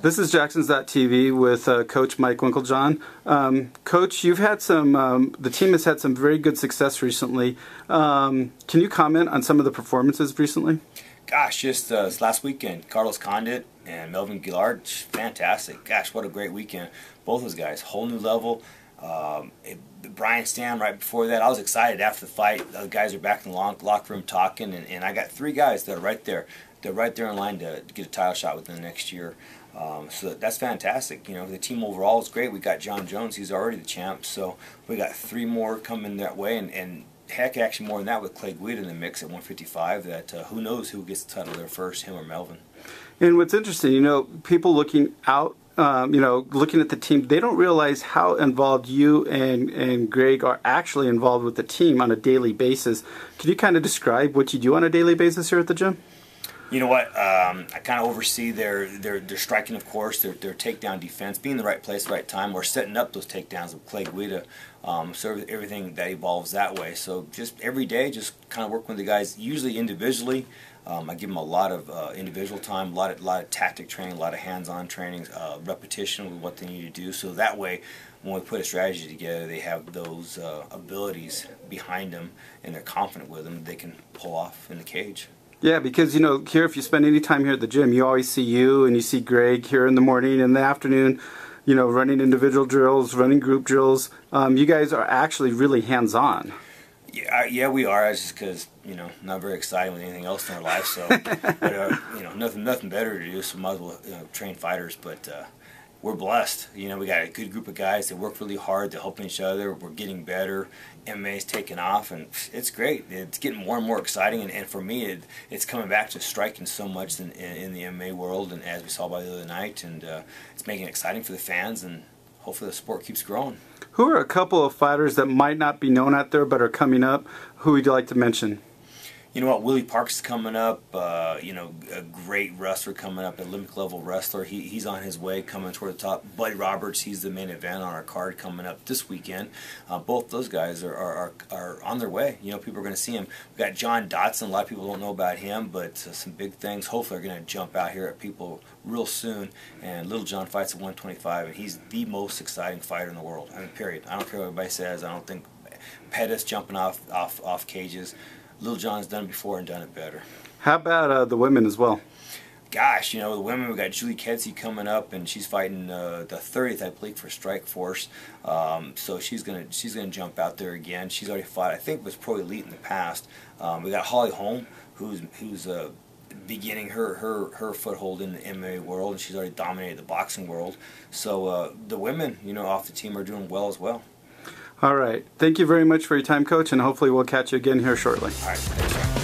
This is Jacksons.TV with Coach Mike Winkeljohn. Coach, you've had some, the team has had some very good success recently. Can you comment on some of the performances recently? Gosh, just this last weekend, Carlos Condit and Melvin Gillard, fantastic. Gosh, what a great weekend. Both those guys, whole new level. Brian Stam right before that, I was excited after the fight. The guys are back in the locker room talking, and I got three guys that are right there. They're right there in line to get a title shot within the next year. So that's fantastic. You know, the team overall is great. We got John Jones, he's already the champ. So we got three more coming that way, and heck, actually more than that with Clay Guida in the mix at 155. That who knows who gets the title there first, him or Melvin. And what's interesting, you know, people looking out, you know, looking at the team, they don't realize how involved you and Greg are actually involved with the team on a daily basis. Can you kind of describe what you do on a daily basis here at the gym? You know what? I kind of oversee their striking, of course, their takedown defense, being in the right place, right time. We're setting up those takedowns with Clay Guida, so everything that evolves that way. So just every day, just kind of work with the guys, usually individually. I give them a lot of individual time, a lot of tactic training, a lot of hands-on training, repetition with what they need to do. So that way, when we put a strategy together, they have those abilities behind them, and they're confident with them. They can pull off in the cage. Yeah, because, you know, here, if you spend any time here at the gym, you always see you and you see Greg here in the morning and in the afternoon, you know, running individual drills, running group drills. You guys are actually really hands-on. Yeah, we are. It's just because, you know, not very exciting with anything else in our life. So, but, you know, nothing better to do. So might as well, you know, train fighters. But we're blessed. You know, we got a good group of guys that work really hard. They're helping each other. We're getting better. MMA's taking off, and it's great. It's getting more and more exciting. And for me, it's coming back to striking so much in the MMA world, and as we saw by the other night, and it's making it exciting for the fans, and hopefully the sport keeps growing. Who are a couple of fighters that might not be known out there but are coming up? Who would you like to mention? You know what, Willie Parks is coming up, you know, a great wrestler coming up, an Olympic level wrestler. He's on his way, coming toward the top. Buddy Roberts, he's the main event on our card coming up this weekend. Both those guys are on their way. You know, people are going to see him. We've got John Dotson, a lot of people don't know about him, but some big things hopefully are going to jump out here at people real soon. And Little John fights at 125, and he's the most exciting fighter in the world. I mean, period. I don't care what everybody says. I don't think Pettis jumping off cages. Little John's done it before and done it better. How about the women as well? Gosh, you know, the women, we got Julie Kedzie coming up, and she's fighting the 30th, I believe, for Strike Force. So she's gonna jump out there again. She's already fought, I think, was Pro Elite in the past. We got Holly Holm, who's beginning her foothold in the MMA world, and she's already dominated the boxing world. So the women, you know, off the team are doing well as well. All right. Thank you very much for your time, Coach, and hopefully we'll catch you again here shortly. All right. Thanks, sir.